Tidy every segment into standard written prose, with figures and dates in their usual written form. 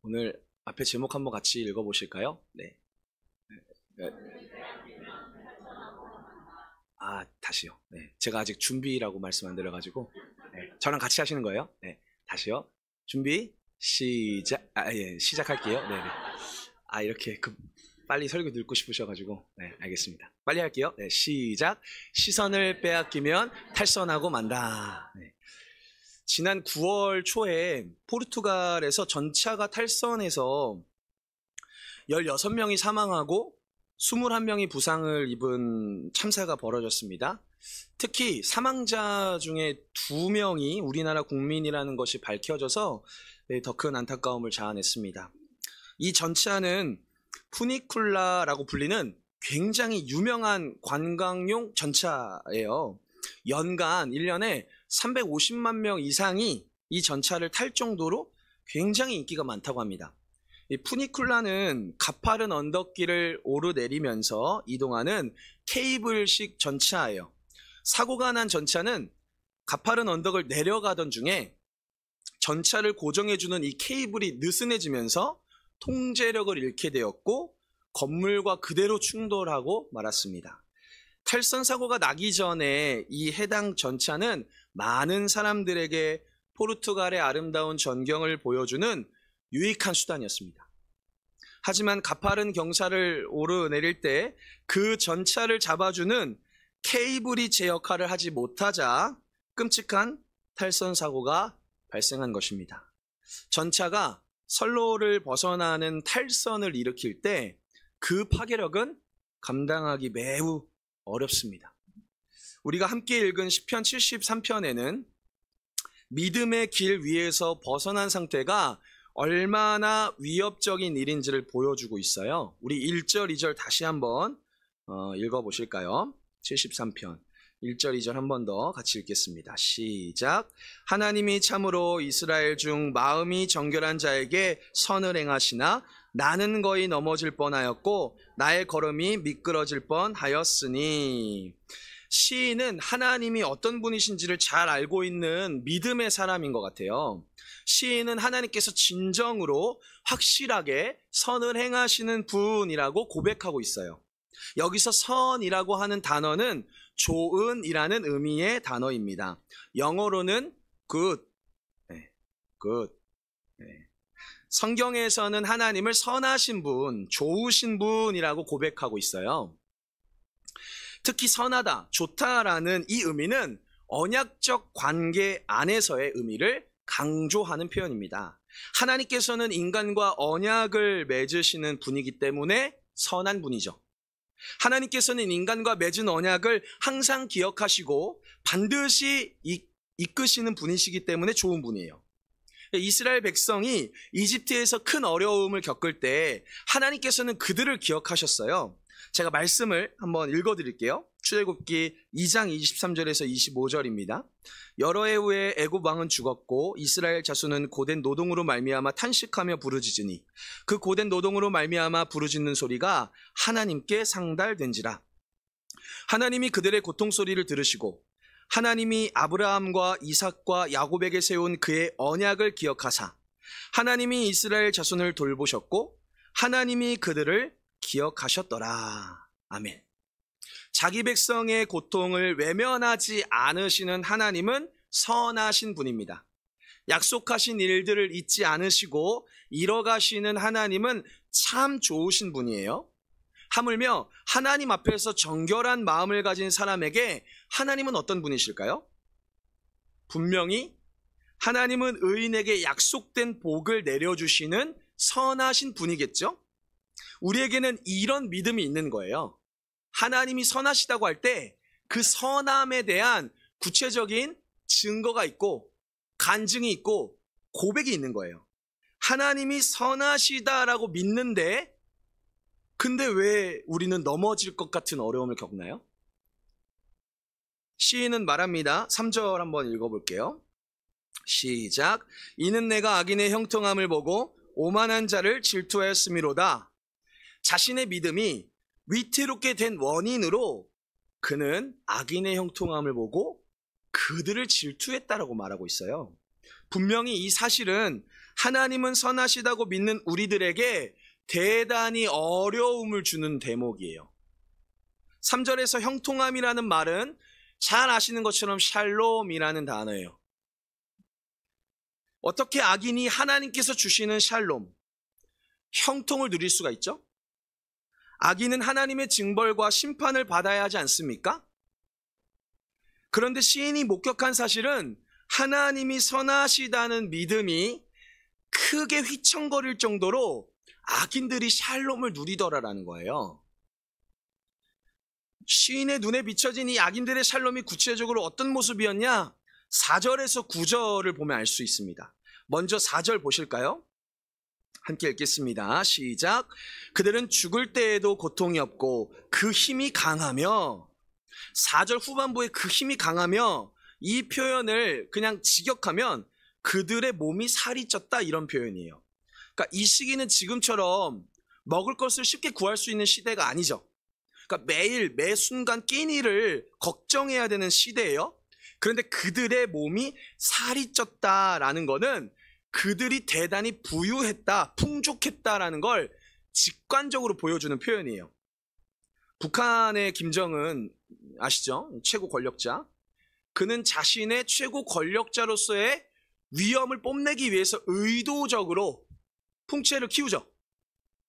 오늘 앞에 제목 한번 같이 읽어보실까요? 네. 다시요. 네. 제가 아직 준비라고 말씀 안 드려가지고. 네. 저랑 같이 하시는 거예요? 네. 다시요. 준비, 시작. 시작할게요. 네네. 이렇게 빨리 설교 듣고 싶으셔가지고. 네, 알겠습니다. 빨리 할게요. 네, 시작. 시선을 빼앗기면 탈선하고 만다. 네. 지난 9월 초에 포르투갈에서 전차가 탈선해서 16명이 사망하고 21명이 부상을 입은 참사가 벌어졌습니다. 특히 사망자 중에 2명이 우리나라 국민이라는 것이 밝혀져서 더 큰 안타까움을 자아냈습니다. 이 전차는 푸니쿨라라고 불리는 굉장히 유명한 관광용 전차예요. 연간 1년에 350만 명 이상이 이 전차를 탈 정도로 굉장히 인기가 많다고 합니다. 이 푸니쿨라는 가파른 언덕길을 오르내리면서 이동하는 케이블식 전차예요. 사고가 난 전차는 가파른 언덕을 내려가던 중에 전차를 고정해주는 이 케이블이 느슨해지면서 통제력을 잃게 되었고 건물과 그대로 충돌하고 말았습니다. 탈선 사고가 나기 전에 이 해당 전차는 많은 사람들에게 포르투갈의 아름다운 전경을 보여주는 유익한 수단이었습니다. 하지만 가파른 경사를 오르내릴 때 그 전차를 잡아주는 케이블이 제 역할을 하지 못하자 끔찍한 탈선 사고가 발생한 것입니다. 전차가 선로를 벗어나는 탈선을 일으킬 때 그 파괴력은 감당하기 매우 어렵습니다. 우리가 함께 읽은 시편 73편에는 믿음의 길 위에서 벗어난 상태가 얼마나 위협적인 일인지를 보여주고 있어요. 우리 1절, 2절 다시 한번 읽어보실까요? 73편 1절, 2절 한 번 더 같이 읽겠습니다. 시작. 하나님이 참으로 이스라엘 중 마음이 정결한 자에게 선을 행하시나 나는 거의 넘어질 뻔하였고 나의 걸음이 미끄러질 뻔하였으니. 시인은 하나님이 어떤 분이신지를 잘 알고 있는 믿음의 사람인 것 같아요. 시인은 하나님께서 진정으로 확실하게 선을 행하시는 분이라고 고백하고 있어요. 여기서 선이라고 하는 단어는 좋은이라는 의미의 단어입니다. 영어로는 good. good. 성경에서는 하나님을 선하신 분, 좋으신 분이라고 고백하고 있어요. 특히 선하다, 좋다라는 이 의미는 언약적 관계 안에서의 의미를 강조하는 표현입니다. 하나님께서는 인간과 언약을 맺으시는 분이기 때문에 선한 분이죠. 하나님께서는 인간과 맺은 언약을 항상 기억하시고 반드시 이끄시는 분이시기 때문에 좋은 분이에요. 이스라엘 백성이 이집트에서 큰 어려움을 겪을 때 하나님께서는 그들을 기억하셨어요. 제가 말씀을 한번 읽어드릴게요. 출애굽기 2장 23절에서 25절입니다. 여러 해 후에 애굽 왕은 죽었고 이스라엘 자손은 고된 노동으로 말미암아 탄식하며 부르짖으니 그 고된 노동으로 말미암아 부르짖는 소리가 하나님께 상달된지라. 하나님이 그들의 고통 소리를 들으시고 하나님이 아브라함과 이삭과 야곱에게 세운 그의 언약을 기억하사 하나님이 이스라엘 자손을 돌보셨고 하나님이 그들을 기억하셨더라. 아멘. 자기 백성의 고통을 외면하지 않으시는 하나님은 선하신 분입니다. 약속하신 일들을 잊지 않으시고 이뤄가시는 하나님은 참 좋으신 분이에요. 하물며 하나님 앞에서 정결한 마음을 가진 사람에게 하나님은 어떤 분이실까요? 분명히 하나님은 의인에게 약속된 복을 내려주시는 선하신 분이겠죠? 우리에게는 이런 믿음이 있는 거예요. 하나님이 선하시다고 할 때 그 선함에 대한 구체적인 증거가 있고 간증이 있고 고백이 있는 거예요. 하나님이 선하시다라고 믿는데 근데 왜 우리는 넘어질 것 같은 어려움을 겪나요? 시인은 말합니다. 3절 한번 읽어볼게요. 시작. 이는 내가 악인의 형통함을 보고 오만한 자를 질투하였음이로다. 자신의 믿음이 위태롭게 된 원인으로 그는 악인의 형통함을 보고 그들을 질투했다라고 말하고 있어요. 분명히 이 사실은 하나님은 선하시다고 믿는 우리들에게 대단히 어려움을 주는 대목이에요. 3절에서 형통함이라는 말은 잘 아시는 것처럼 샬롬이라는 단어예요. 어떻게 악인이 하나님께서 주시는 샬롬, 형통을 누릴 수가 있죠? 악인은 하나님의 징벌과 심판을 받아야 하지 않습니까? 그런데 시인이 목격한 사실은 하나님이 선하시다는 믿음이 크게 휘청거릴 정도로 악인들이 샬롬을 누리더라라는 거예요. 시인의 눈에 비춰진 이 악인들의 샬롬이 구체적으로 어떤 모습이었냐? 4절에서 9절을 보면 알 수 있습니다. 먼저 4절 보실까요? 함께 읽겠습니다. 시작. 그들은 죽을 때에도 고통이 없고 그 힘이 강하며, 4절 후반부에 그 힘이 강하며, 이 표현을 그냥 직역하면 그들의 몸이 살이 쪘다, 이런 표현이에요. 그러니까 이 시기는 지금처럼 먹을 것을 쉽게 구할 수 있는 시대가 아니죠. 그러니까 매일 매 순간 끼니를 걱정해야 되는 시대예요. 그런데 그들의 몸이 살이 쪘다라는 거는 그들이 대단히 부유했다, 풍족했다라는 걸 직관적으로 보여주는 표현이에요. 북한의 김정은 아시죠? 최고 권력자. 그는 자신의 최고 권력자로서의 위엄을 뽐내기 위해서 의도적으로 풍채를 키우죠.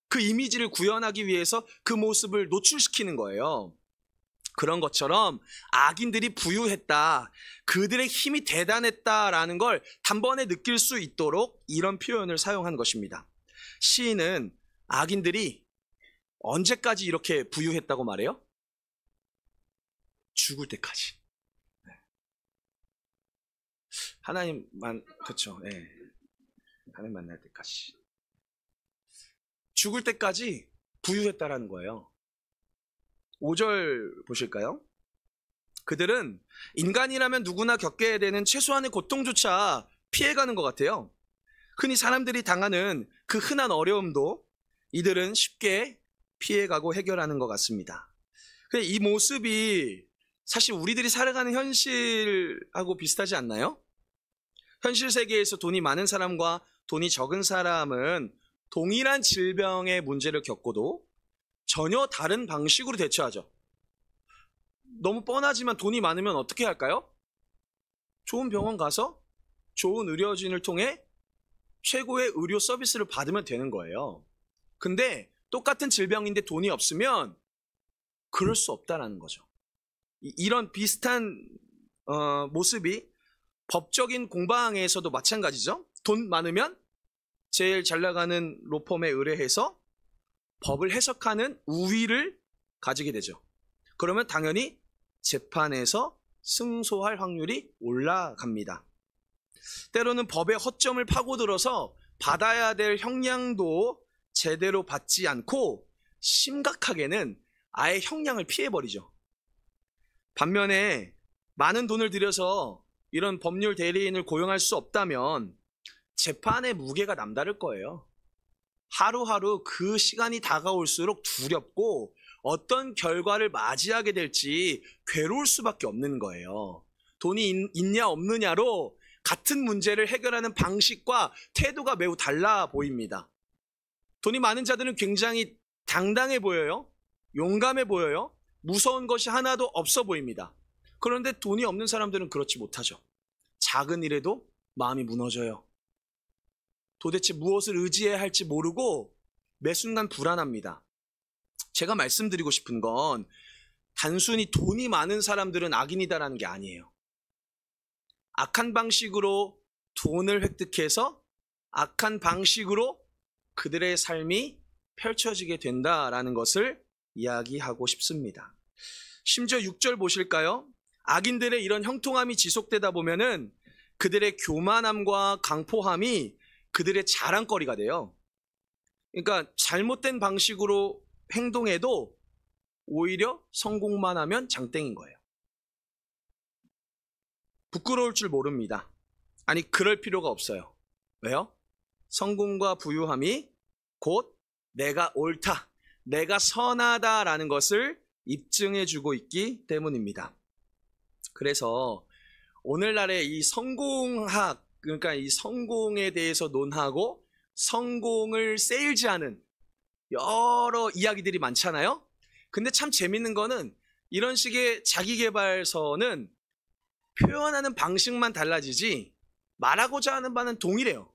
그 이미지를 구현하기 위해서 그 모습을 노출시키는 거예요. 그런 것처럼 악인들이 부유했다, 그들의 힘이 대단했다라는 걸 단번에 느낄 수 있도록 이런 표현을 사용한 것입니다. 시인은 악인들이 언제까지 이렇게 부유했다고 말해요? 죽을 때까지. 하나님만, 그렇죠. 예. 하나님 만날 때까지. 죽을 때까지 부유했다라는 거예요. 5절 보실까요? 그들은 인간이라면 누구나 겪게 되는 최소한의 고통조차 피해가는 것 같아요. 흔히 사람들이 당하는 그 흔한 어려움도 이들은 쉽게 피해가고 해결하는 것 같습니다. 근데 이 모습이 사실 우리들이 살아가는 현실하고 비슷하지 않나요? 현실 세계에서 돈이 많은 사람과 돈이 적은 사람은 동일한 질병의 문제를 겪고도 전혀 다른 방식으로 대처하죠. 너무 뻔하지만 돈이 많으면 어떻게 할까요? 좋은 병원 가서 좋은 의료진을 통해 최고의 의료 서비스를 받으면 되는 거예요. 근데 똑같은 질병인데 돈이 없으면 그럴 수 없다는 거죠. 이런 비슷한 모습이 법적인 공방에서도 마찬가지죠. 돈 많으면 제일 잘 나가는 로펌에 의뢰해서 법을 해석하는 우위를 가지게 되죠. 그러면 당연히 재판에서 승소할 확률이 올라갑니다. 때로는 법의 허점을 파고들어서 받아야 될 형량도 제대로 받지 않고 심각하게는 아예 형량을 피해버리죠. 반면에 많은 돈을 들여서 이런 법률 대리인을 고용할 수 없다면 재판의 무게가 남다를 거예요. 하루하루 그 시간이 다가올수록 두렵고 어떤 결과를 맞이하게 될지 괴로울 수밖에 없는 거예요. 돈이 있냐 없느냐로 같은 문제를 해결하는 방식과 태도가 매우 달라 보입니다. 돈이 많은 자들은 굉장히 당당해 보여요. 용감해 보여요. 무서운 것이 하나도 없어 보입니다. 그런데 돈이 없는 사람들은 그렇지 못하죠. 작은 일에도 마음이 무너져요. 도대체 무엇을 의지해야 할지 모르고 매 순간 불안합니다. 제가 말씀드리고 싶은 건 단순히 돈이 많은 사람들은 악인이다라는 게 아니에요. 악한 방식으로 돈을 획득해서 악한 방식으로 그들의 삶이 펼쳐지게 된다라는 것을 이야기하고 싶습니다. 심지어 6절 보실까요? 악인들의 이런 형통함이 지속되다 보면은 그들의 교만함과 강포함이 그들의 자랑거리가 돼요. 그러니까 잘못된 방식으로 행동해도 오히려 성공만 하면 장땡인 거예요. 부끄러울 줄 모릅니다. 아니, 그럴 필요가 없어요. 왜요? 성공과 부유함이 곧 내가 옳다, 내가 선하다라는 것을 입증해주고 있기 때문입니다. 그래서 오늘날의 이 성공학 그러니까 이 성공에 대해서 논하고 성공을 세일즈하는 여러 이야기들이 많잖아요. 근데 참 재밌는 거는 이런 식의 자기계발서는 표현하는 방식만 달라지지 말하고자 하는 바는 동일해요.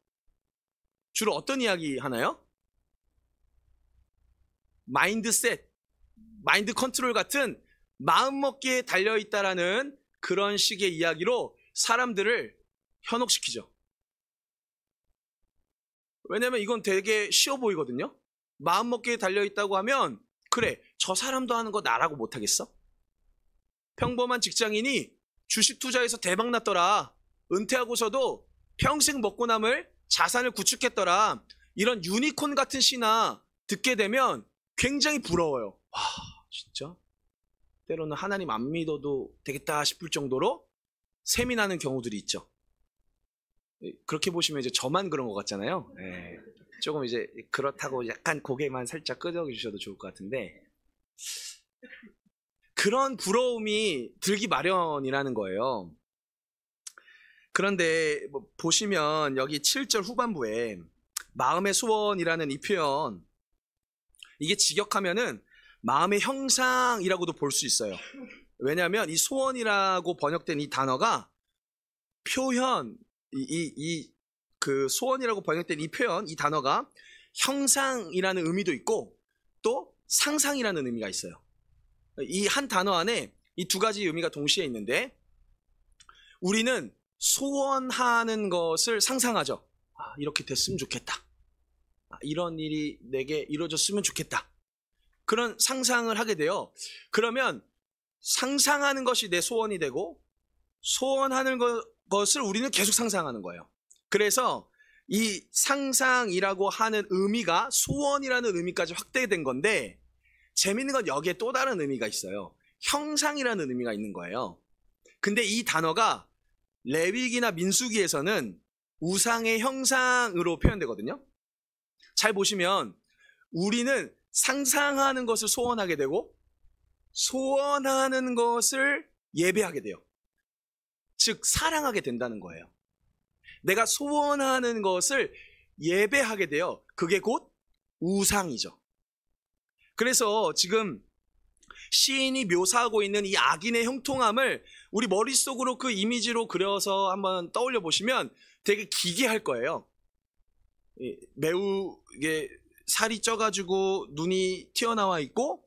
주로 어떤 이야기 하나요? 마인드셋, 마인드 컨트롤 같은 마음먹기에 달려있다라는 그런 식의 이야기로 사람들을 현혹시키죠. 왜냐면 이건 되게 쉬워 보이거든요. 마음먹기에 달려있다고 하면 그래, 저 사람도 하는 거 나라고 못하겠어? 평범한 직장인이 주식 투자해서 대박 났더라. 은퇴하고서도 평생 먹고 남을 자산을 구축했더라. 이런 유니콘 같은 시나 듣게 되면 굉장히 부러워요. 와, 진짜? 때로는 하나님 안 믿어도 되겠다 싶을 정도로 셈이 나는 경우들이 있죠. 그렇게 보시면 이제 저만 그런 것 같잖아요. 네. 조금 이제 그렇다고 약간 고개만 살짝 끄덕여주셔도 좋을 것 같은데, 그런 부러움이 들기 마련이라는 거예요. 그런데 뭐 보시면 여기 7절 후반부에 마음의 소원이라는 이 표현, 이게 직역하면은 마음의 형상이라고도 볼 수 있어요. 왜냐하면 이 소원이라고 번역된 이 단어가 표현, 그 소원이라고 번역된 이 표현, 이 단어가 형상이라는 의미도 있고 또 상상이라는 의미가 있어요. 이 한 단어 안에 이 두 가지 의미가 동시에 있는데, 우리는 소원하는 것을 상상하죠. 아, 이렇게 됐으면 좋겠다. 아, 이런 일이 내게 이루어졌으면 좋겠다. 그런 상상을 하게 돼요. 그러면 상상하는 것이 내 소원이 되고 소원하는 것을 우리는 계속 상상하는 거예요. 그래서 이 상상이라고 하는 의미가 소원이라는 의미까지 확대된 건데, 재밌는 건 여기에 또 다른 의미가 있어요. 형상이라는 의미가 있는 거예요. 근데 이 단어가 레위기나 민수기에서는 우상의 형상으로 표현되거든요. 잘 보시면 우리는 상상하는 것을 소원하게 되고 소원하는 것을 예배하게 돼요. 즉 사랑하게 된다는 거예요. 내가 소원하는 것을 예배하게 돼요. 그게 곧 우상이죠. 그래서 지금 시인이 묘사하고 있는 이 악인의 형통함을 우리 머릿속으로 그 이미지로 그려서 한번 떠올려 보시면 되게 기괴할 거예요. 매우 이게 살이 쪄가지고 눈이 튀어나와 있고,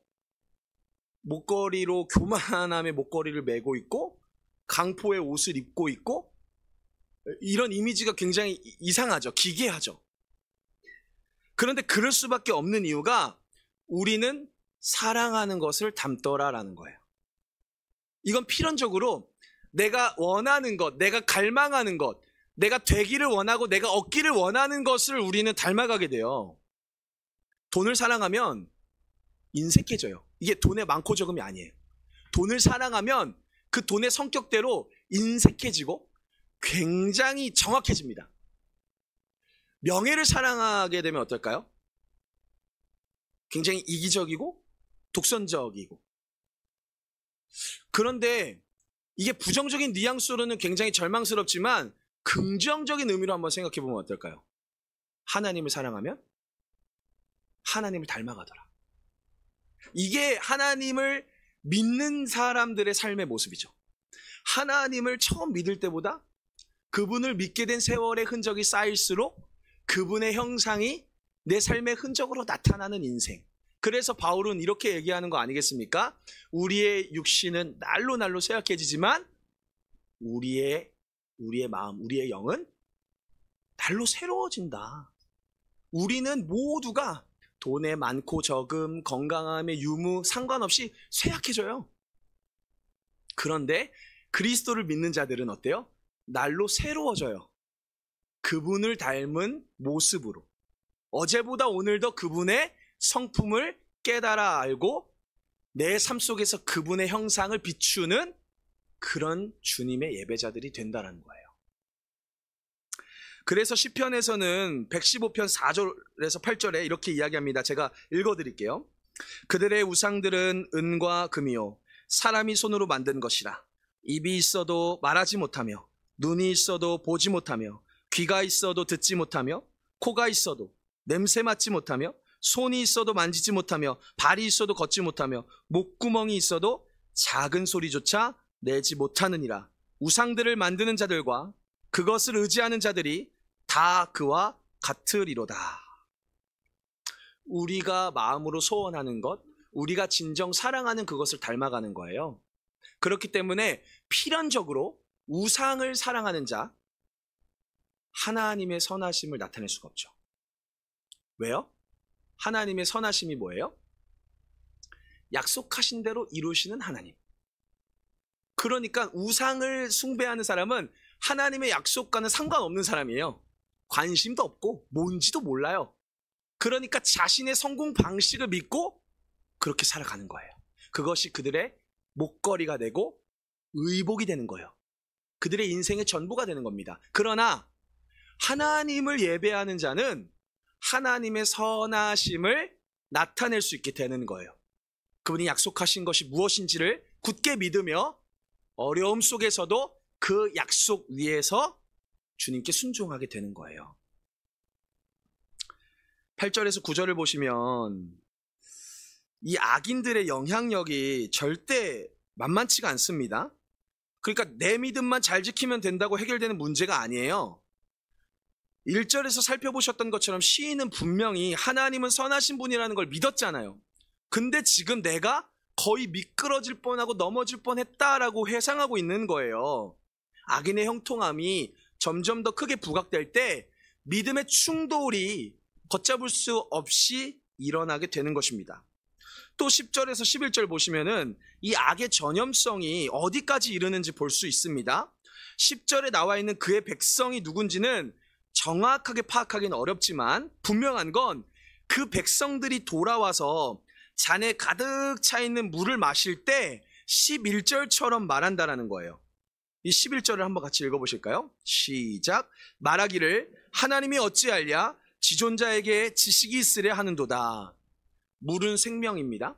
목걸이로 교만함의 목걸이를 메고 있고, 강포의 옷을 입고 있고, 이런 이미지가 굉장히 이상하죠. 기괴하죠. 그런데 그럴 수밖에 없는 이유가 우리는 사랑하는 것을 담더라라는 거예요. 이건 필연적으로 내가 원하는 것, 내가 갈망하는 것, 내가 되기를 원하고 내가 얻기를 원하는 것을 우리는 닮아가게 돼요. 돈을 사랑하면 인색해져요. 이게 돈의 많고 적음이 아니에요. 돈을 사랑하면 그 돈의 성격대로 인색해지고 굉장히 정확해집니다. 명예를 사랑하게 되면 어떨까요? 굉장히 이기적이고 독선적이고. 그런데 이게 부정적인 뉘앙스로는 굉장히 절망스럽지만 긍정적인 의미로 한번 생각해 보면 어떨까요? 하나님을 사랑하면 하나님을 닮아가더라. 이게 하나님을 믿는 사람들의 삶의 모습이죠. 하나님을 처음 믿을 때보다 그분을 믿게 된 세월의 흔적이 쌓일수록 그분의 형상이 내 삶의 흔적으로 나타나는 인생. 그래서 바울은 이렇게 얘기하는 거 아니겠습니까? 우리의 육신은 날로 날로 쇠약해지지만 우리의 마음, 우리의 영은 날로 새로워진다. 우리는 모두가 돈의 많고 적음, 건강함의 유무 상관없이 쇠약해져요. 그런데 그리스도를 믿는 자들은 어때요? 날로 새로워져요. 그분을 닮은 모습으로. 어제보다 오늘 더 그분의 성품을 깨달아 알고 내 삶 속에서 그분의 형상을 비추는 그런 주님의 예배자들이 된다는 거예요. 그래서 시편에서는 115편 4절에서 8절에 이렇게 이야기합니다. 제가 읽어드릴게요. 그들의 우상들은 은과 금이요 사람이 손으로 만든 것이라. 입이 있어도 말하지 못하며 눈이 있어도 보지 못하며 귀가 있어도 듣지 못하며, 코가 있어도 냄새 맡지 못하며, 손이 있어도 만지지 못하며, 발이 있어도 걷지 못하며, 목구멍이 있어도 작은 소리조차 내지 못하느니라. 우상들을 만드는 자들과 그것을 의지하는 자들이 다 그와 같으리로다. 우리가 마음으로 소원하는 것, 우리가 진정 사랑하는 그것을 닮아가는 거예요. 그렇기 때문에 필연적으로 우상을 사랑하는 자, 하나님의 선하심을 나타낼 수가 없죠. 왜요? 하나님의 선하심이 뭐예요? 약속하신 대로 이루시는 하나님. 그러니까 우상을 숭배하는 사람은 하나님의 약속과는 상관없는 사람이에요. 관심도 없고 뭔지도 몰라요. 그러니까 자신의 성공 방식을 믿고 그렇게 살아가는 거예요. 그것이 그들의 목걸이가 되고 의복이 되는 거예요. 그들의 인생의 전부가 되는 겁니다. 그러나 하나님을 예배하는 자는 하나님의 선하심을 나타낼 수 있게 되는 거예요. 그분이 약속하신 것이 무엇인지를 굳게 믿으며 어려움 속에서도 그 약속 위에서 주님께 순종하게 되는 거예요. 8절에서 9절을 보시면 이 악인들의 영향력이 절대 만만치가 않습니다. 그러니까 내 믿음만 잘 지키면 된다고 해결되는 문제가 아니에요. 1절에서 살펴보셨던 것처럼 시인은 분명히 하나님은 선하신 분이라는 걸 믿었잖아요. 근데 지금 내가 거의 미끄러질 뻔하고 넘어질 뻔했다라고 회상하고 있는 거예요. 악인의 형통함이 점점 더 크게 부각될 때 믿음의 충돌이 걷잡을 수 없이 일어나게 되는 것입니다. 또 10절에서 11절 보시면은 이 악의 전염성이 어디까지 이르는지 볼 수 있습니다. 10절에 나와 있는 그의 백성이 누군지는 정확하게 파악하기는 어렵지만 분명한 건 그 백성들이 돌아와서 잔에 가득 차 있는 물을 마실 때 11절처럼 말한다라는 거예요. 이 11절을 한번 같이 읽어보실까요? 시작. 말하기를 하나님이 어찌하랴 지존자에게 지식이 있으랴 하는도다. 물은 생명입니다.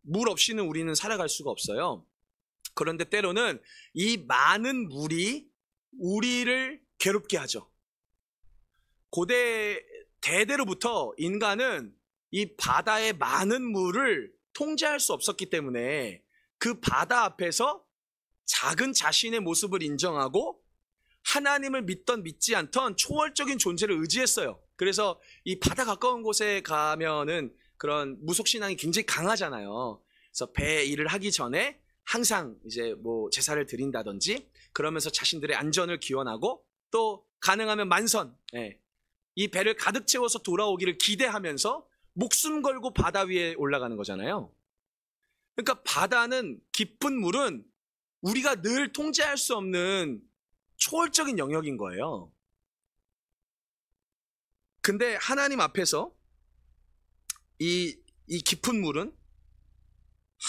물 없이는 우리는 살아갈 수가 없어요. 그런데 때로는 이 많은 물이 우리를 괴롭게 하죠. 고대 대대로부터 인간은 이 바다의 많은 물을 통제할 수 없었기 때문에 그 바다 앞에서 작은 자신의 모습을 인정하고 하나님을 믿던 믿지 않던 초월적인 존재를 의지했어요. 그래서 이 바다 가까운 곳에 가면은 그런 무속신앙이 굉장히 강하잖아요. 그래서 배 일을 하기 전에 항상 이제 뭐 제사를 드린다든지 그러면서 자신들의 안전을 기원하고 또 가능하면 만선, 이 배를 가득 채워서 돌아오기를 기대하면서 목숨 걸고 바다 위에 올라가는 거잖아요. 그러니까 바다는 깊은 물은 우리가 늘 통제할 수 없는 초월적인 영역인 거예요. 근데 하나님 앞에서 이 깊은 물은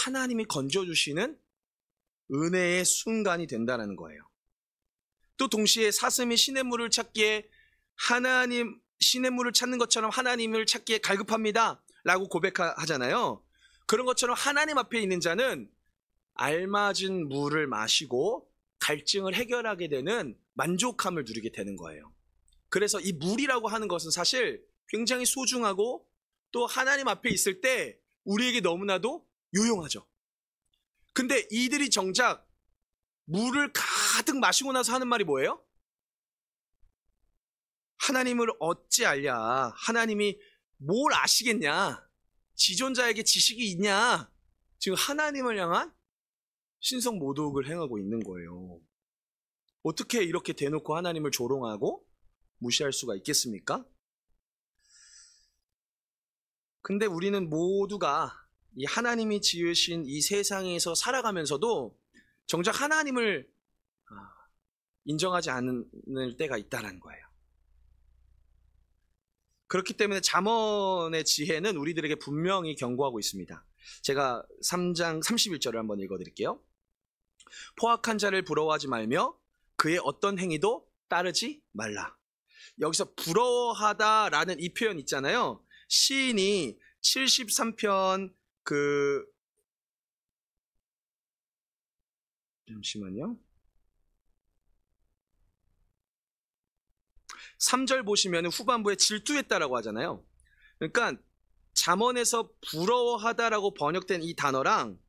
하나님이 건져주시는 은혜의 순간이 된다는 거예요. 또 동시에 사슴이 시냇물을 찾기에 시냇물을 찾는 것처럼 하나님을 찾기에 갈급합니다 라고 고백하잖아요. 그런 것처럼 하나님 앞에 있는 자는 알맞은 물을 마시고 갈증을 해결하게 되는 만족함을 누리게 되는 거예요. 그래서 이 물이라고 하는 것은 사실 굉장히 소중하고 또 하나님 앞에 있을 때 우리에게 너무나도 유용하죠. 근데 이들이 정작 물을 가득 마시고 나서 하는 말이 뭐예요? 하나님을 어찌 알랴? 하나님이 뭘 아시겠냐? 지존자에게 지식이 있냐? 지금 하나님을 향한 신성 모독을 행하고 있는 거예요. 어떻게 이렇게 대놓고 하나님을 조롱하고 무시할 수가 있겠습니까? 근데 우리는 모두가 이 하나님이 지으신 이 세상에서 살아가면서도 정작 하나님을 인정하지 않을 때가 있다는 거예요. 그렇기 때문에 잠언의 지혜는 우리들에게 분명히 경고하고 있습니다. 제가 3장 31절을 한번 읽어드릴게요. 포악한 자를 부러워하지 말며 그의 어떤 행위도 따르지 말라. 여기서 부러워하다라는 이 표현 있잖아요. 시인이 73편 잠시만요. 3절 보시면 후반부에 질투했다라고 하잖아요. 그러니까 잠언에서 부러워하다라고 번역된 이 단어랑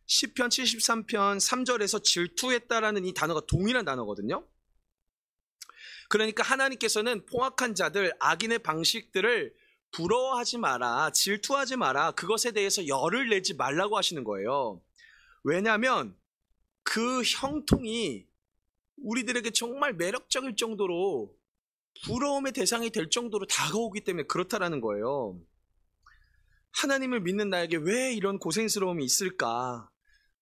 시편 73편 3절에서 질투했다라는 이 단어가 동일한 단어거든요. 그러니까 하나님께서는 포악한 자들, 악인의 방식들을 부러워하지 마라, 질투하지 마라, 그것에 대해서 열을 내지 말라고 하시는 거예요. 왜냐하면 그 형통이 우리들에게 정말 매력적일 정도로 부러움의 대상이 될 정도로 다가오기 때문에 그렇다라는 거예요. 하나님을 믿는 나에게 왜 이런 고생스러움이 있을까?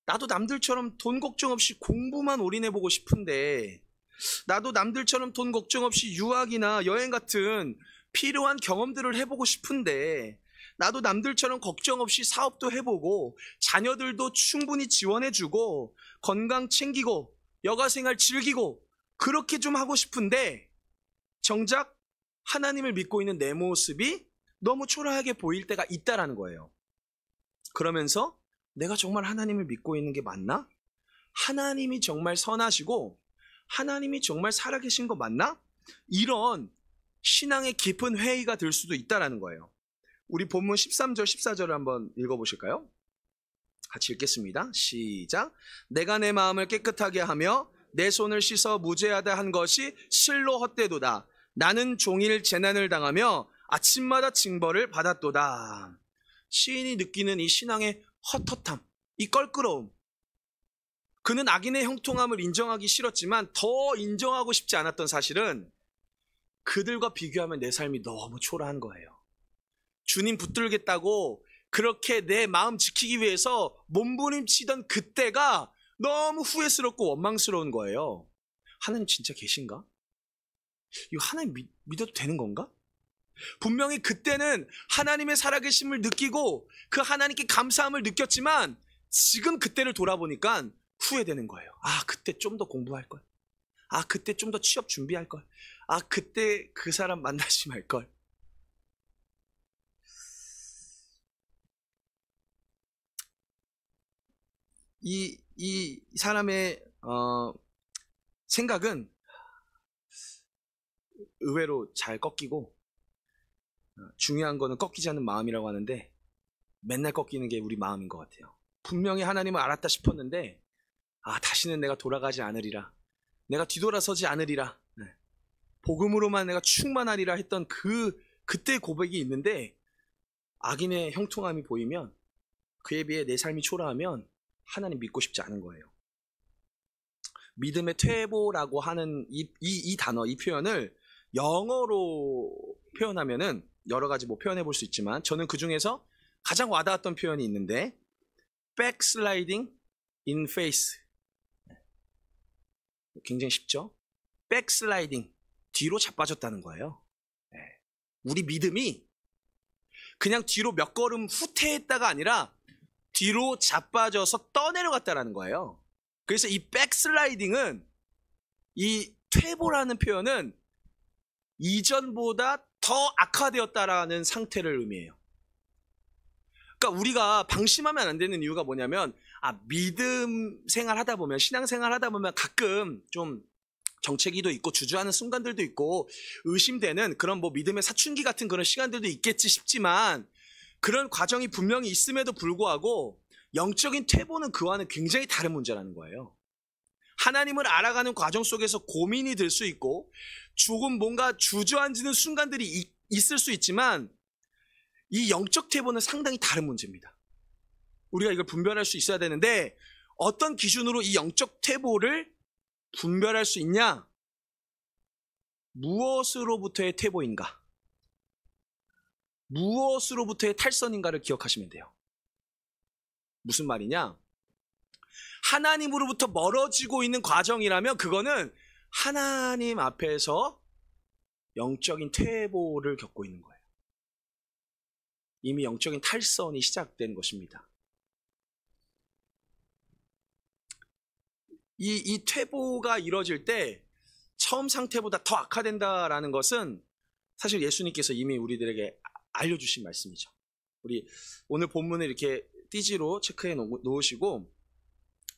나도 남들처럼 돈 걱정 없이 공부만 올인해보고 싶은데, 나도 남들처럼 돈 걱정 없이 유학이나 여행 같은 필요한 경험들을 해보고 싶은데, 나도 남들처럼 걱정 없이 사업도 해보고 자녀들도 충분히 지원해주고 건강 챙기고 여가생활 즐기고 그렇게 좀 하고 싶은데, 정작 하나님을 믿고 있는 내 모습이 너무 초라하게 보일 때가 있다라는 거예요. 그러면서 내가 정말 하나님을 믿고 있는 게 맞나? 하나님이 정말 선하시고 하나님이 정말 살아계신 거 맞나? 이런 신앙의 깊은 회의가 들 수도 있다라는 거예요. 우리 본문 13절 14절을 한번 읽어보실까요? 같이 읽겠습니다. 시작. 내가 내 마음을 깨끗하게 하며 내 손을 씻어 무죄하다 한 것이 실로 헛되도다. 나는 종일 재난을 당하며 아침마다 징벌을 받았도다. 시인이 느끼는 이 신앙의 헛헛함, 이 껄끄러움. 그는 악인의 형통함을 인정하기 싫었지만 더 인정하고 싶지 않았던 사실은 그들과 비교하면 내 삶이 너무 초라한 거예요. 주님 붙들겠다고 그렇게 내 마음 지키기 위해서 몸부림치던 그때가 너무 후회스럽고 원망스러운 거예요. 하나님 진짜 계신가? 이거 하나님 믿어도 되는 건가? 분명히 그때는 하나님의 살아계심을 느끼고 그 하나님께 감사함을 느꼈지만 지금 그때를 돌아보니까 후회되는 거예요. 아, 그때 좀 더 공부할 걸. 아, 그때 좀 더 취업 준비할 걸. 아, 그때 그 사람 만나지 말 걸. 이 사람의 생각은 의외로 잘 꺾이고, 중요한 거는 꺾이지 않는 마음이라고 하는데 맨날 꺾이는 게 우리 마음인 것 같아요. 분명히 하나님을 알았다 싶었는데 다시는 내가 돌아가지 않으리라, 내가 뒤돌아서지 않으리라, 복음으로만 내가 충만하리라 했던 그때의 고백이 있는데, 악인의 형통함이 보이면, 그에 비해 내 삶이 초라하면 하나님 믿고 싶지 않은 거예요. 믿음의 퇴보라고 하는 이 단어, 이 표현을 영어로 표현하면은 여러 가지 표현해 볼 수 있지만, 저는 그 중에서 가장 와닿았던 표현이 있는데, backsliding in faith. 굉장히 쉽죠? backsliding, 뒤로 자빠졌다는 거예요. 우리 믿음이 그냥 뒤로 몇 걸음 후퇴했다가 아니라 뒤로 자빠져서 떠내려갔다는 거예요. 그래서 이 backsliding은, 이 퇴보라는 표현은 이전보다 더 악화되었다라는 상태를 의미해요. 그러니까 우리가 방심하면 안 되는 이유가 뭐냐면, 믿음 생활하다 보면, 신앙생활 하다 보면 가끔 좀 정체기도 있고 주저하는 순간들도 있고 의심되는 그런 믿음의 사춘기 같은 그런 시간들도 있겠지 싶지만, 그런 과정이 분명히 있음에도 불구하고 영적인 퇴보는 그와는 굉장히 다른 문제라는 거예요. 하나님을 알아가는 과정 속에서 고민이 들 수 있고 조금 뭔가 주저앉는 순간들이 있을 수 있지만, 이 영적 퇴보는 상당히 다른 문제입니다. 우리가 이걸 분별할 수 있어야 되는데, 어떤 기준으로 이 영적 퇴보를 분별할 수 있냐? 무엇으로부터의 퇴보인가? 무엇으로부터의 탈선인가를 기억하시면 돼요. 무슨 말이냐? 하나님으로부터 멀어지고 있는 과정이라면 그거는 하나님 앞에서 영적인 퇴보를 겪고 있는 거예요. 이미 영적인 탈선이 시작된 것입니다. 이 퇴보가 이뤄질 때 처음 상태보다 더 악화된다라는 것은 사실 예수님께서 이미 우리들에게 알려주신 말씀이죠. 우리 오늘 본문을 이렇게 띠지로 체크해 놓으시고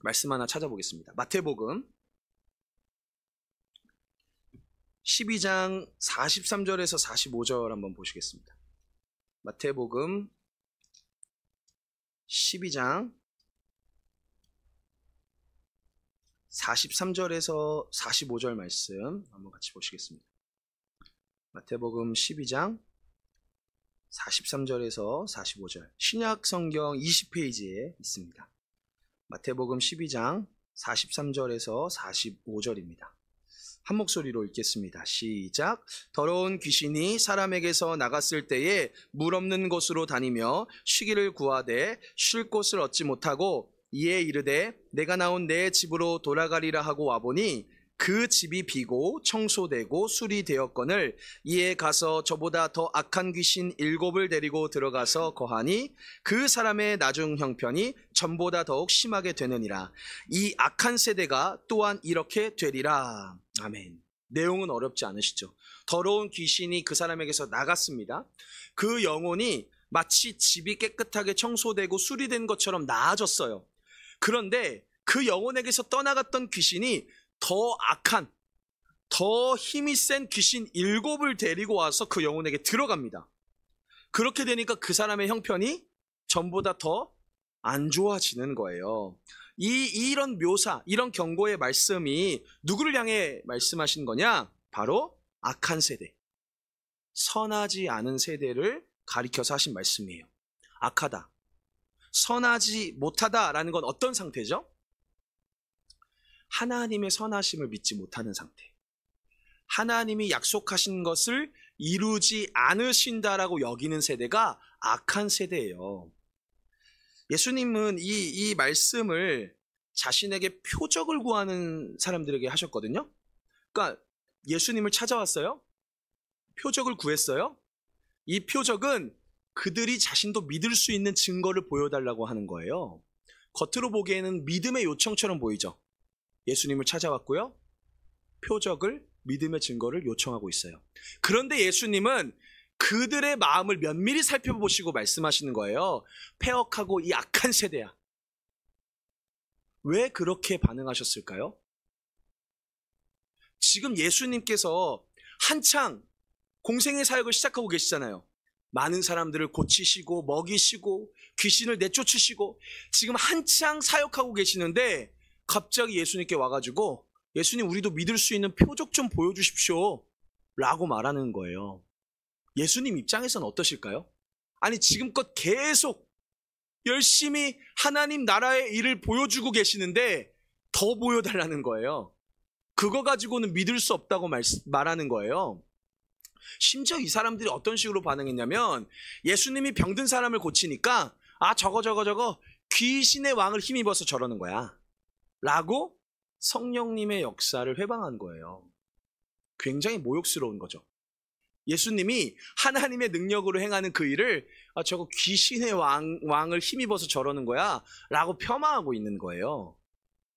말씀 하나 찾아보겠습니다. 마태복음 12장 43절에서 45절 한번 보시겠습니다. 마태복음 12장 43절에서 45절 말씀 한번 같이 보시겠습니다. 마태복음 12장 43절에서 45절, 신약 성경 20페이지에 있습니다. 마태복음 12장 43절에서 45절입니다. 한 목소리로 읽겠습니다. 시작. 더러운 귀신이 사람에게서 나갔을 때에 물 없는 곳으로 다니며 쉬기를 구하되 쉴 곳을 얻지 못하고 이에 이르되 내가 나온 내 집으로 돌아가리라 하고 와보니 그 집이 비고 청소되고 수리되었거늘 이에 가서 저보다 더 악한 귀신 7을 데리고 들어가서 거하니 그 사람의 나중 형편이 전보다 더욱 심하게 되느니라. 이 악한 세대가 또한 이렇게 되리라. 아멘. 내용은 어렵지 않으시죠? 더러운 귀신이 그 사람에게서 나갔습니다. 그 영혼이 마치 집이 깨끗하게 청소되고 수리된 것처럼 나아졌어요. 그런데 그 영혼에게서 떠나갔던 귀신이 더 악한, 더 힘이 센 귀신 7을 데리고 와서 그 영혼에게 들어갑니다. 그렇게 되니까 그 사람의 형편이 전보다 더 안 좋아지는 거예요. 이런 묘사, 이런 경고의 말씀이 누구를 향해 말씀하신 거냐? 바로 악한 세대, 선하지 않은 세대를 가리켜서 하신 말씀이에요. 악하다, 선하지 못하다라는 건 어떤 상태죠? 하나님의 선하심을 믿지 못하는 상태. 하나님이 약속하신 것을 이루지 않으신다라고 여기는 세대가 악한 세대예요. 예수님은 이 말씀을 자신에게 표적을 구하는 사람들에게 하셨거든요. 그러니까 예수님을 찾아왔어요. 표적을 구했어요. 이 표적은 그들이 자신도 믿을 수 있는 증거를 보여달라고 하는 거예요. 겉으로 보기에는 믿음의 요청처럼 보이죠. 예수님을 찾아왔고요. 표적을, 믿음의 증거를 요청하고 있어요. 그런데 예수님은 그들의 마음을 면밀히 살펴보시고 말씀하시는 거예요. 패역하고 이 악한 세대야. 왜 그렇게 반응하셨을까요? 지금 예수님께서 한창 공생의 사역을 시작하고 계시잖아요. 많은 사람들을 고치시고 먹이시고 귀신을 내쫓으시고 지금 한창 사역하고 계시는데 갑자기 예수님께 와가지고 예수님 우리도 믿을 수 있는 표적 좀 보여주십시오 라고 말하는 거예요. 예수님 입장에서는 어떠실까요? 아니 지금껏 계속 열심히 하나님 나라의 일을 보여주고 계시는데 더 보여달라는 거예요. 그거 가지고는 믿을 수 없다고 말하는 거예요. 심지어 이 사람들이 어떤 식으로 반응했냐면 예수님이 병든 사람을 고치니까 저거 귀신의 왕을 힘입어서 저러는 거야 라고 성령님의 역사를 회방한 거예요. 굉장히 모욕스러운 거죠. 예수님이 하나님의 능력으로 행하는 그 일을 저거 귀신의 왕을 힘입어서 저러는 거야 라고 폄하하고 있는 거예요.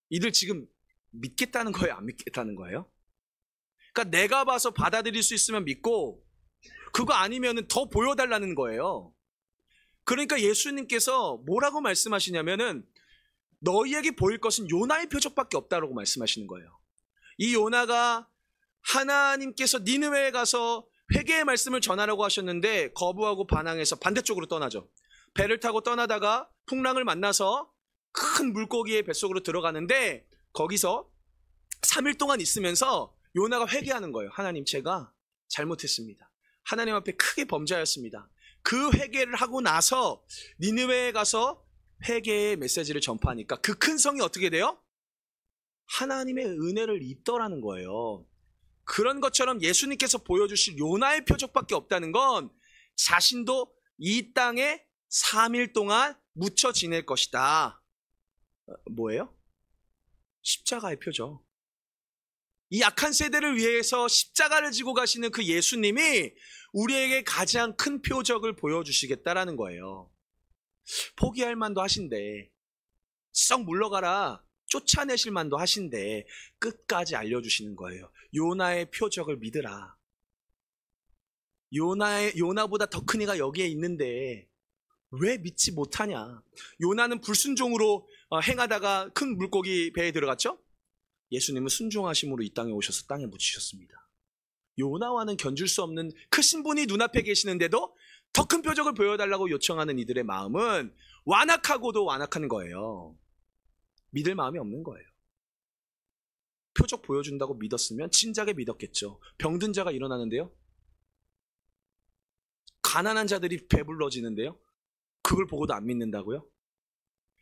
이들 지금 믿겠다는 거예요? 안 믿겠다는 거예요? 그러니까 내가 봐서 받아들일 수 있으면 믿고 그거 아니면 더 보여달라는 거예요. 그러니까 예수님께서 뭐라고 말씀하시냐면은 너희에게 보일 것은 요나의 표적밖에 없다라고 말씀하시는 거예요. 이 요나가 하나님께서 니느웨에 가서 회개의 말씀을 전하라고 하셨는데 거부하고 반항해서 반대쪽으로 떠나죠. 배를 타고 떠나다가 풍랑을 만나서 큰 물고기의 뱃속으로 들어가는데 거기서 3일 동안 있으면서 요나가 회개하는 거예요. 하나님 제가 잘못했습니다. 하나님 앞에 크게 범죄하였습니다. 그 회개를 하고 나서 니느웨에 가서 회개의 메시지를 전파하니까 그 큰 성이 어떻게 돼요? 하나님의 은혜를 입더라는 거예요. 그런 것처럼 예수님께서 보여주실 요나의 표적밖에 없다는 건 자신도 이 땅에 3일 동안 묻혀 지낼 것이다. 뭐예요? 십자가의 표적. 이 악한 세대를 위해서 십자가를 지고 가시는 그 예수님이 우리에게 가장 큰 표적을 보여주시겠다라는 거예요. 포기할 만도 하신데 썩 물러가라 쫓아내실 만도 하신데 끝까지 알려주시는 거예요. 요나의 표적을 믿으라. 요나보다 더 큰 이가 여기에 있는데 왜 믿지 못하냐. 요나는 불순종으로 행하다가 큰 물고기 배에 들어갔죠. 예수님은 순종하심으로 이 땅에 오셔서 땅에 묻히셨습니다. 요나와는 견줄 수 없는 크신 분이 눈앞에 계시는데도 더 큰 표적을 보여달라고 요청하는 이들의 마음은 완악하고도 완악한 거예요. 믿을 마음이 없는 거예요. 표적 보여준다고 믿었으면 진작에 믿었겠죠. 병든 자가 일어나는데요. 가난한 자들이 배불러지는데요. 그걸 보고도 안 믿는다고요?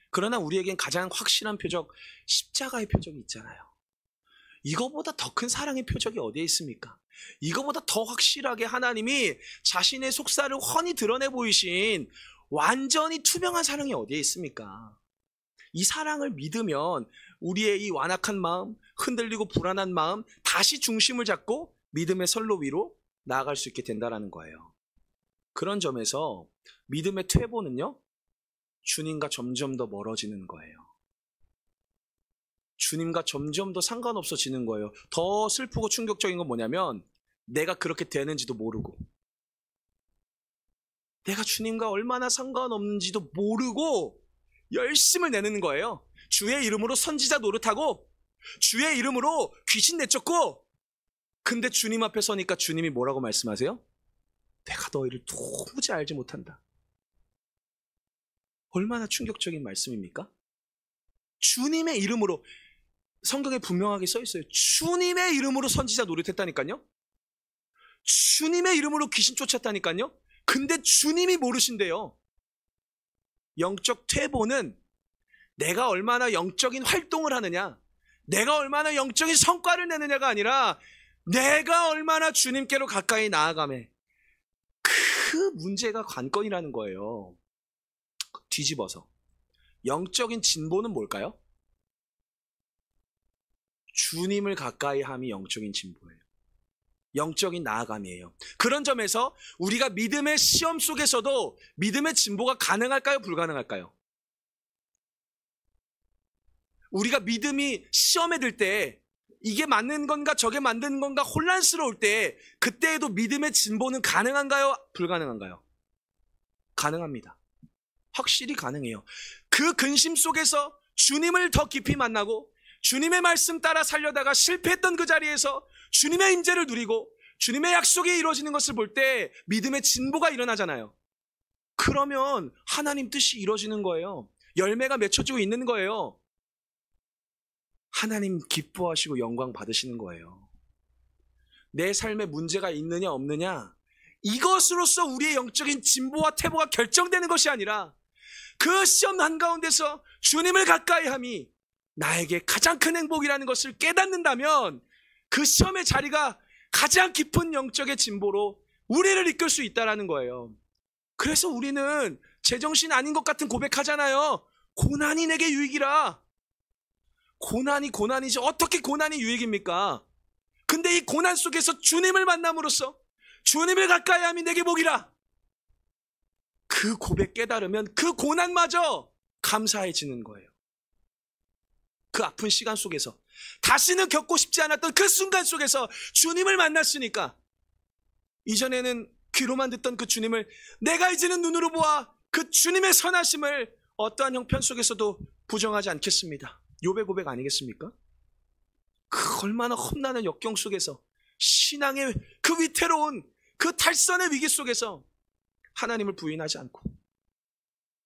그러나 우리에겐 가장 확실한 표적, 십자가의 표적이 있잖아요. 이거보다 더 큰 사랑의 표적이 어디에 있습니까? 이거보다 더 확실하게 하나님이 자신의 속살을 훤히 드러내 보이신 완전히 투명한 사랑이 어디에 있습니까? 이 사랑을 믿으면 우리의 이 완악한 마음, 흔들리고 불안한 마음, 다시 중심을 잡고 믿음의 선로 위로 나아갈 수 있게 된다는 거예요. 그런 점에서 믿음의 퇴보는요, 주님과 점점 더 멀어지는 거예요. 주님과 점점 더 상관없어지는 거예요. 더 슬프고 충격적인 건 뭐냐면 내가 그렇게 되는지도 모르고, 내가 주님과 얼마나 상관없는지도 모르고 열심을 내는 거예요. 주의 이름으로 선지자 노릇하고 주의 이름으로 귀신 내쫓고, 근데 주님 앞에 서니까 주님이 뭐라고 말씀하세요? 내가 너희를 도무지 알지 못한다. 얼마나 충격적인 말씀입니까? 주님의 이름으로, 성경에 분명하게 써 있어요. 주님의 이름으로 선지자 노릇했다니까요. 주님의 이름으로 귀신 쫓았다니까요. 근데 주님이 모르신대요. 영적 퇴보는 내가 얼마나 영적인 활동을 하느냐, 내가 얼마나 영적인 성과를 내느냐가 아니라 내가 얼마나 주님께로 가까이 나아가매, 그 문제가 관건이라는 거예요. 뒤집어서 영적인 진보는 뭘까요? 주님을 가까이 함이 영적인 진보예요. 영적인 나아감이에요. 그런 점에서 우리가 믿음의 시험 속에서도 믿음의 진보가 가능할까요? 불가능할까요? 우리가 믿음이 시험에 들 때 이게 맞는 건가 저게 맞는 건가 혼란스러울 때, 그때에도 믿음의 진보는 가능한가요? 불가능한가요? 가능합니다. 확실히 가능해요. 그 근심 속에서 주님을 더 깊이 만나고 주님의 말씀 따라 살려다가 실패했던 그 자리에서 주님의 임재를 누리고 주님의 약속이 이루어지는 것을 볼 때 믿음의 진보가 일어나잖아요. 그러면 하나님 뜻이 이루어지는 거예요. 열매가 맺혀지고 있는 거예요. 하나님 기뻐하시고 영광 받으시는 거예요. 내 삶에 문제가 있느냐 없느냐, 이것으로서 우리의 영적인 진보와 퇴보가 결정되는 것이 아니라 그 시험 한가운데서 주님을 가까이 함이 나에게 가장 큰 행복이라는 것을 깨닫는다면 그 시험의 자리가 가장 깊은 영적의 진보로 우리를 이끌 수 있다는 거예요. 그래서 우리는 제정신 아닌 것 같은 고백하잖아요. 고난이 내게 유익이라. 고난이지 어떻게 고난이 유익입니까? 근데 이 고난 속에서 주님을 만남으로써 주님을 가까이 함이 내게 복이라. 그 고백 깨달으면 그 고난마저 감사해지는 거예요. 그 아픈 시간 속에서, 다시는 겪고 싶지 않았던 그 순간 속에서 주님을 만났으니까 이전에는 귀로만 듣던 그 주님을 내가 이제는 눈으로 보아 그 주님의 선하심을 어떠한 형편 속에서도 부정하지 않겠습니다. 욥의 고백 아니겠습니까? 그 얼마나 험난한 역경 속에서, 신앙의 그 위태로운 그 탈선의 위기 속에서 하나님을 부인하지 않고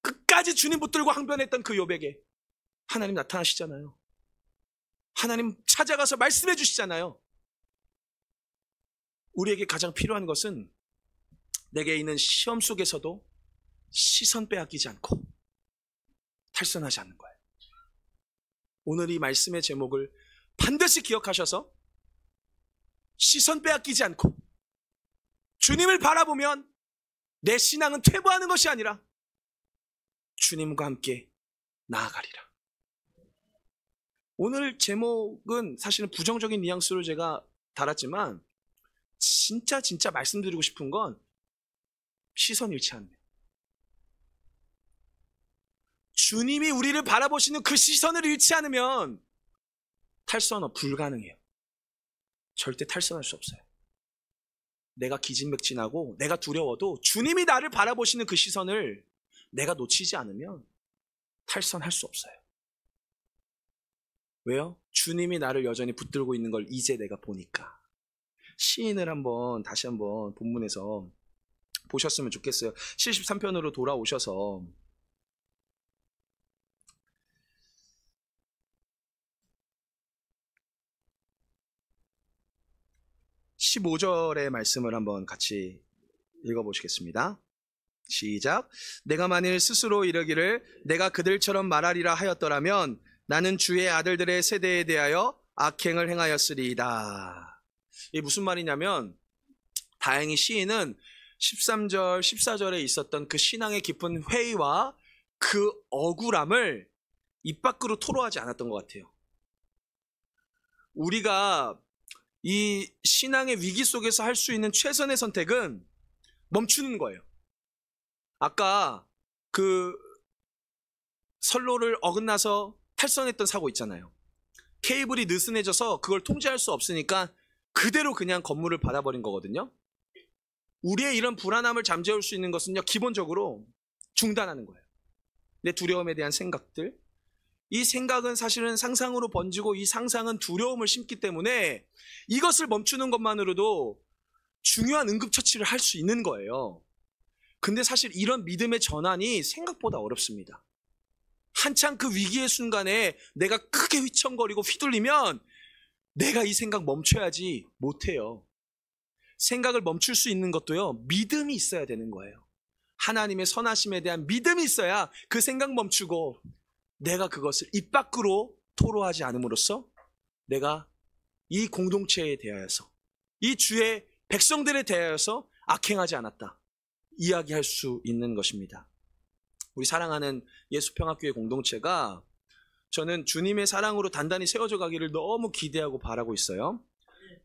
끝까지 주님 붙들고 항변했던 그 욥에게 하나님 나타나시잖아요. 하나님 찾아가서 말씀해 주시잖아요. 우리에게 가장 필요한 것은 내게 있는 시험 속에서도 시선 빼앗기지 않고 탈선하지 않는 거예요. 오늘 이 말씀의 제목을 반드시 기억하셔서 시선 빼앗기지 않고 주님을 바라보면 내 신앙은 퇴보하는 것이 아니라 주님과 함께 나아가리라. 오늘 제목은 사실은 부정적인 뉘앙스로 제가 달았지만 진짜 말씀드리고 싶은 건 시선 잃지 않는, 주님이 우리를 바라보시는 그 시선을 잃지 않으면 탈선은 불가능해요. 절대 탈선할 수 없어요. 내가 기진맥진하고 내가 두려워도 주님이 나를 바라보시는 그 시선을 내가 놓치지 않으면 탈선할 수 없어요. 왜요? 주님이 나를 여전히 붙들고 있는 걸 이제 내가 보니까. 시인을 다시 한번 본문에서 보셨으면 좋겠어요. 73편으로 돌아오셔서 15절의 말씀을 한번 같이 읽어보시겠습니다. 시작. 내가 만일 스스로 이르기를 내가 그들처럼 말하리라 하였더라면 나는 주의 아들들의 세대에 대하여 악행을 행하였으리이다. 이게 무슨 말이냐면, 다행히 시인은 13절, 14절에 있었던 그 신앙의 깊은 회의와 그 억울함을 입 밖으로 토로하지 않았던 것 같아요. 우리가 이 신앙의 위기 속에서 할 수 있는 최선의 선택은 멈추는 거예요. 아까 그 선로를 어긋나서 탈선했던 사고 있잖아요. 케이블이 느슨해져서 그걸 통제할 수 없으니까 그대로 그냥 건물을 받아버린 거거든요. 우리의 이런 불안함을 잠재울 수 있는 것은요, 기본적으로 중단하는 거예요. 내 두려움에 대한 생각들. 이 생각은 사실은 상상으로 번지고 이 상상은 두려움을 심기 때문에 이것을 멈추는 것만으로도 중요한 응급처치를 할 수 있는 거예요. 근데 사실 이런 믿음의 전환이 생각보다 어렵습니다. 한창 그 위기의 순간에 내가 크게 휘청거리고 휘둘리면 내가 이 생각 멈춰야지 못해요. 생각을 멈출 수 있는 것도요, 믿음이 있어야 되는 거예요. 하나님의 선하심에 대한 믿음이 있어야 그 생각 멈추고 내가 그것을 입 밖으로 토로하지 않음으로써 내가 이 공동체에 대하여서, 이 주의 백성들에 대하여서 악행하지 않았다 이야기할 수 있는 것입니다. 우리 사랑하는 예수평화교회 공동체가 저는 주님의 사랑으로 단단히 세워져 가기를 너무 기대하고 바라고 있어요.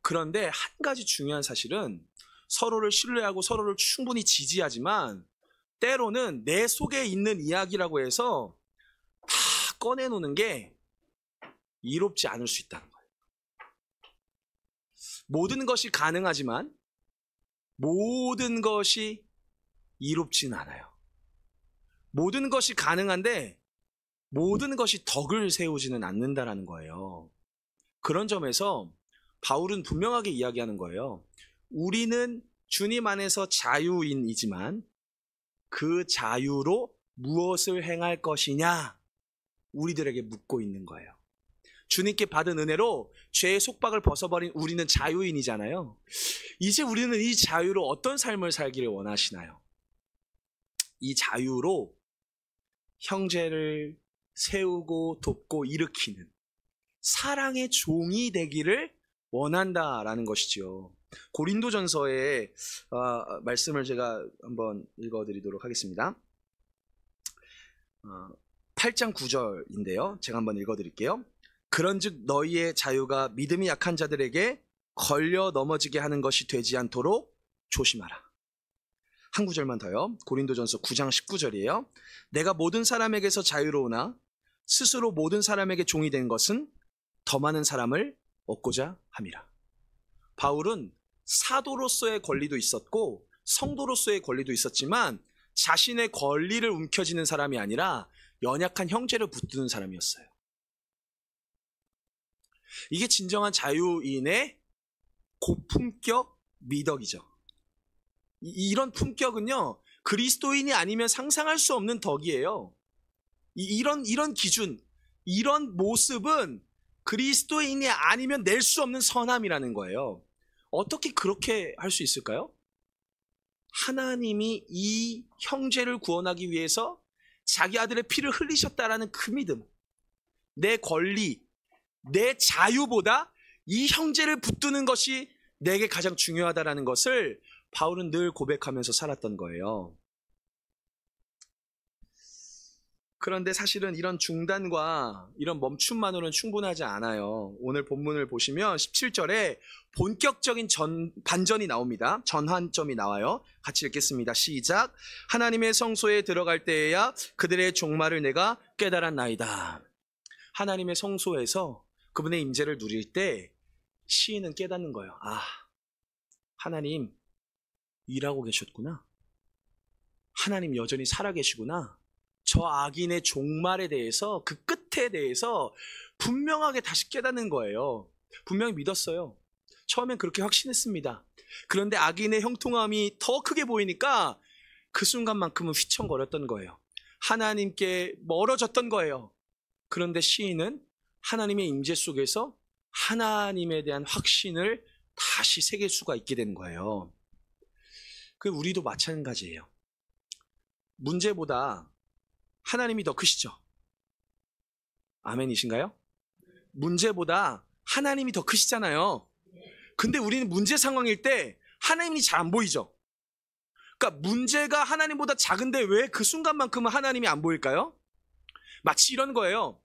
그런데 한 가지 중요한 사실은 서로를 신뢰하고 서로를 충분히 지지하지만 때로는 내 속에 있는 이야기라고 해서 다 꺼내놓는 게 이롭지 않을 수 있다는 거예요. 모든 것이 가능하지만 모든 것이 이롭진 않아요. 모든 것이 가능한데 모든 것이 덕을 세우지는 않는다라는 거예요. 그런 점에서 바울은 분명하게 이야기하는 거예요. 우리는 주님 안에서 자유인이지만 그 자유로 무엇을 행할 것이냐 우리들에게 묻고 있는 거예요. 주님께 받은 은혜로 죄의 속박을 벗어버린 우리는 자유인이잖아요. 이제 우리는 이 자유로 어떤 삶을 살기를 원하시나요? 이 자유로 형제를 세우고 돕고 일으키는 사랑의 종이 되기를 원한다라는 것이죠. 고린도전서의 말씀을 제가 한번 읽어드리도록 하겠습니다. 8장 9절인데요. 제가 한번 읽어드릴게요. 그런즉 너희의 자유가 믿음이 약한 자들에게 걸려 넘어지게 하는 것이 되지 않도록 조심하라. 한 구절만 더요. 고린도전서 9장 19절이에요. 내가 모든 사람에게서 자유로우나 스스로 모든 사람에게 종이 된 것은 더 많은 사람을 얻고자 함이라. 바울은 사도로서의 권리도 있었고 성도로서의 권리도 있었지만 자신의 권리를 움켜쥐는 사람이 아니라 연약한 형제를 붙드는 사람이었어요. 이게 진정한 자유인의 고품격 미덕이죠. 이런 품격은요, 그리스도인이 아니면 상상할 수 없는 덕이에요. 이런 기준, 이런 모습은 그리스도인이 아니면 낼 수 없는 선함이라는 거예요. 어떻게 그렇게 할 수 있을까요? 하나님이 이 형제를 구원하기 위해서 자기 아들의 피를 흘리셨다라는 그 믿음, 내 권리, 내 자유보다 이 형제를 붙드는 것이 내게 가장 중요하다라는 것을 바울은 늘 고백하면서 살았던 거예요. 그런데 사실은 이런 중단과 이런 멈춤만으로는 충분하지 않아요. 오늘 본문을 보시면 17절에 본격적인 반전이 나옵니다. 전환점이 나와요. 같이 읽겠습니다. 시작. 하나님의 성소에 들어갈 때에야 그들의 종말을 내가 깨달았나이다. 하나님의 성소에서 그분의 임재를 누릴 때 시인은 깨닫는 거예요. 아, 하나님 일하고 계셨구나. 하나님 여전히 살아계시구나. 저 악인의 종말에 대해서, 그 끝에 대해서 분명하게 다시 깨닫는 거예요. 분명히 믿었어요. 처음엔 그렇게 확신했습니다. 그런데 악인의 형통함이 더 크게 보이니까 그 순간만큼은 휘청거렸던 거예요. 하나님께 멀어졌던 거예요. 그런데 시인은 하나님의 임재 속에서 하나님에 대한 확신을 다시 새길 수가 있게 된 거예요. 그 우리도 마찬가지예요. 문제보다 하나님이 더 크시죠? 아멘이신가요? 문제보다 하나님이 더 크시잖아요. 근데 우리는 문제 상황일 때 하나님이 잘 안 보이죠? 그러니까 문제가 하나님보다 작은데 왜 그 순간만큼은 하나님이 안 보일까요? 마치 이런 거예요.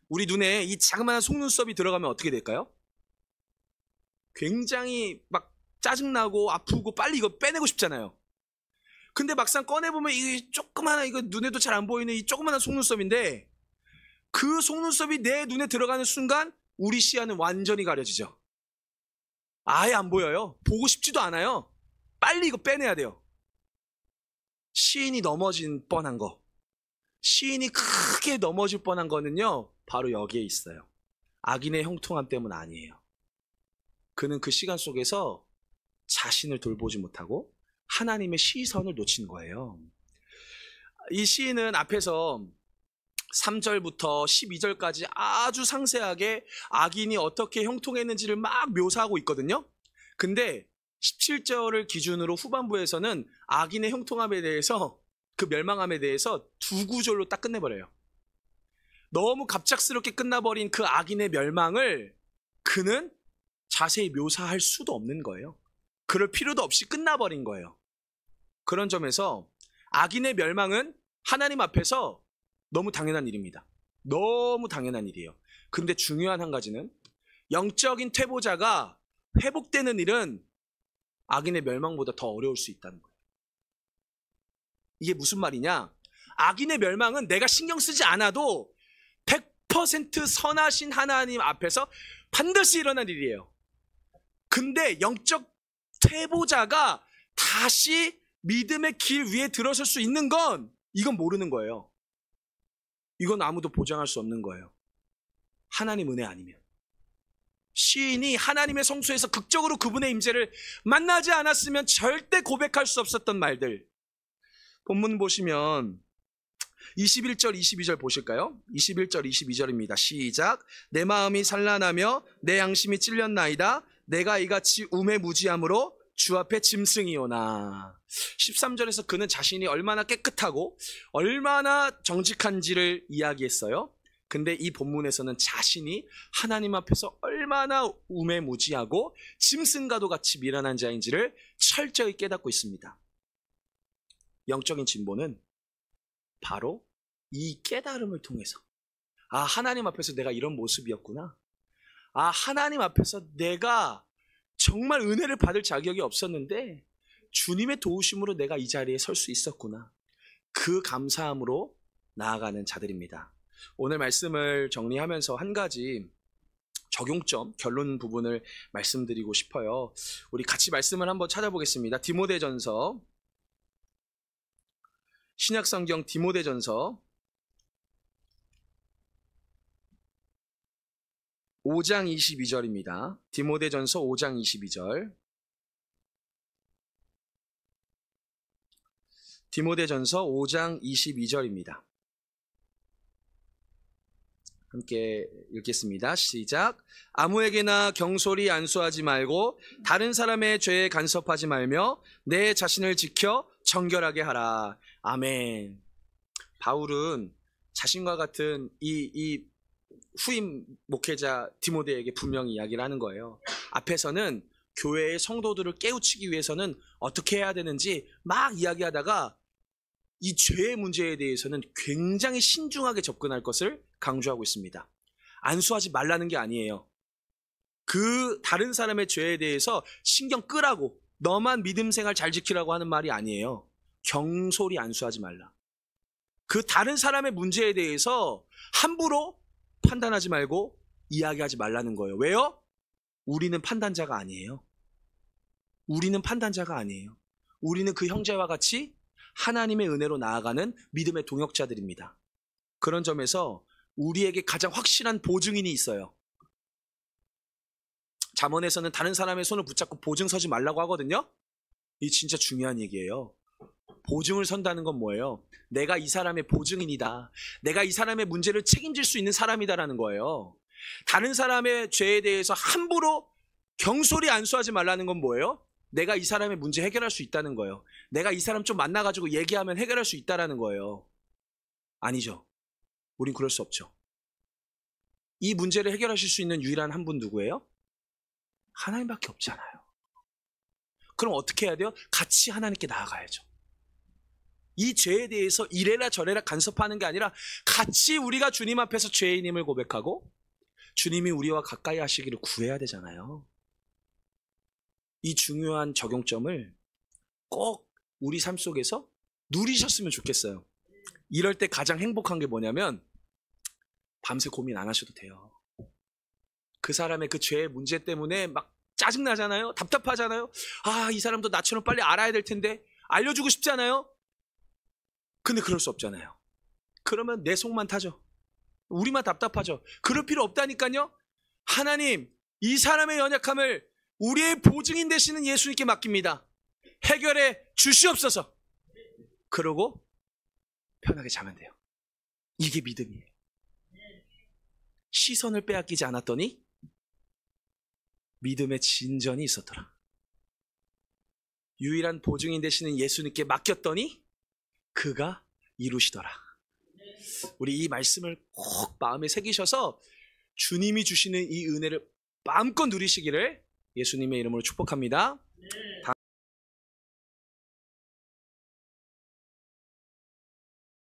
우리 눈에 이 자그마한 속눈썹이 들어가면 어떻게 될까요? 굉장히 막 짜증나고 아프고 빨리 이거 빼내고 싶잖아요. 근데 막상 꺼내보면 이 조그마한, 이거 눈에도 잘 안 보이는 이 조그마한 속눈썹인데 그 속눈썹이 내 눈에 들어가는 순간 우리 시야는 완전히 가려지죠. 아예 안 보여요. 보고 싶지도 않아요. 빨리 이거 빼내야 돼요. 시인이 넘어진 뻔한 거, 시인이 크게 넘어질 뻔한 거는요, 바로 여기에 있어요. 악인의 형통함 때문 아니에요. 그는 그 시간 속에서 자신을 돌보지 못하고 하나님의 시선을 놓친 거예요. 이 시인은 앞에서 3절부터 12절까지 아주 상세하게 악인이 어떻게 형통했는지를 막 묘사하고 있거든요. 근데 17절을 기준으로 후반부에서는 악인의 형통함에 대해서, 그 멸망함에 대해서 두 구절로 딱 끝내버려요. 너무 갑작스럽게 끝나버린 그 악인의 멸망을 그는 자세히 묘사할 수도 없는 거예요. 그럴 필요도 없이 끝나버린 거예요. 그런 점에서 악인의 멸망은 하나님 앞에서 너무 당연한 일입니다. 너무 당연한 일이에요. 근데 중요한 한 가지는 영적인 퇴보자가 회복되는 일은 악인의 멸망보다 더 어려울 수 있다는 거예요. 이게 무슨 말이냐? 악인의 멸망은 내가 신경 쓰지 않아도 100% 선하신 하나님 앞에서 반드시 일어날 일이에요. 근데 영적 퇴보자가 다시 믿음의 길 위에 들어설 수 있는 건 이건 모르는 거예요. 이건 아무도 보장할 수 없는 거예요. 하나님 은혜 아니면. 시인이 하나님의 성소에서 극적으로 그분의 임재를 만나지 않았으면 절대 고백할 수 없었던 말들. 본문 보시면 21절, 22절 보실까요? 21절, 22절입니다. 시작. 내 마음이 산란하며 내 양심이 찔렸나이다. 내가 이같이 우매무지함으로 주 앞에 짐승이오나. 13절에서 그는 자신이 얼마나 깨끗하고 얼마나 정직한지를 이야기했어요. 근데 이 본문에서는 자신이 하나님 앞에서 얼마나 우매무지하고 짐승과도 같이 미련한 자인지를 철저히 깨닫고 있습니다. 영적인 진보는 바로 이 깨달음을 통해서, 아, 하나님 앞에서 내가 이런 모습이었구나. 아, 하나님 앞에서 내가 정말 은혜를 받을 자격이 없었는데 주님의 도우심으로 내가 이 자리에 설 수 있었구나. 그 감사함으로 나아가는 자들입니다. 오늘 말씀을 정리하면서 한 가지 적용점, 결론 부분을 말씀드리고 싶어요. 우리 같이 말씀을 한번 찾아보겠습니다. 디모데전서, 신약성경 디모데전서 5장 22절입니다. 디모데전서 5장 22절. 디모데전서 5장 22절입니다. 함께 읽겠습니다. 시작. 아무에게나 경솔히 안수하지 말고 다른 사람의 죄에 간섭하지 말며 내 자신을 지켜 정결하게 하라. 아멘. 바울은 자신과 같은 이 후임 목회자 디모데에게 분명히 이야기를 하는 거예요. 앞에서는 교회의 성도들을 깨우치기 위해서는 어떻게 해야 되는지 막 이야기하다가 이 죄의 문제에 대해서는 굉장히 신중하게 접근할 것을 강조하고 있습니다. 안수하지 말라는 게 아니에요. 그 다른 사람의 죄에 대해서 신경 끄라고, 너만 믿음 생활 잘 지키라고 하는 말이 아니에요. 경솔히 안수하지 말라. 그 다른 사람의 문제에 대해서 함부로 판단하지 말고 이야기하지 말라는 거예요. 왜요? 우리는 판단자가 아니에요. 우리는 판단자가 아니에요. 우리는 그 형제와 같이 하나님의 은혜로 나아가는 믿음의 동역자들입니다. 그런 점에서 우리에게 가장 확실한 보증인이 있어요. 잠언에서는 다른 사람의 손을 붙잡고 보증 서지 말라고 하거든요. 이 진짜 중요한 얘기예요. 보증을 선다는 건 뭐예요? 내가 이 사람의 보증인이다. 내가 이 사람의 문제를 책임질 수 있는 사람이다라는 거예요. 다른 사람의 죄에 대해서 함부로 경솔히 안수하지 말라는 건 뭐예요? 내가 이 사람의 문제 해결할 수 있다는 거예요. 내가 이 사람 좀 만나가지고 얘기하면 해결할 수 있다라는 거예요. 아니죠. 우린 그럴 수 없죠. 이 문제를 해결하실 수 있는 유일한 한 분 누구예요? 하나님밖에 없잖아요. 그럼 어떻게 해야 돼요? 같이 하나님께 나아가야죠. 이 죄에 대해서 이래라 저래라 간섭하는 게 아니라 같이 우리가 주님 앞에서 죄인임을 고백하고 주님이 우리와 가까이 하시기를 구해야 되잖아요. 이 중요한 적용점을 꼭 우리 삶 속에서 누리셨으면 좋겠어요. 이럴 때 가장 행복한 게 뭐냐면 밤새 고민 안 하셔도 돼요. 그 사람의 그 죄의 문제 때문에 막 짜증나잖아요. 답답하잖아요. 아, 이 사람도 나처럼 빨리 알아야 될 텐데 알려주고 싶잖아요. 근데 그럴 수 없잖아요. 그러면 내 속만 타죠. 우리만 답답하죠. 그럴 필요 없다니까요. 하나님, 이 사람의 연약함을 우리의 보증인 되시는 예수님께 맡깁니다. 해결해 주시옵소서. 그러고 편하게 자면 돼요. 이게 믿음이에요. 시선을 빼앗기지 않았더니 믿음의 진전이 있었더라. 유일한 보증인 되시는 예수님께 맡겼더니 그가 이루시더라. 우리 이 말씀을 꼭 마음에 새기셔서 주님이 주시는 이 은혜를 마음껏 누리시기를 예수님의 이름으로 축복합니다.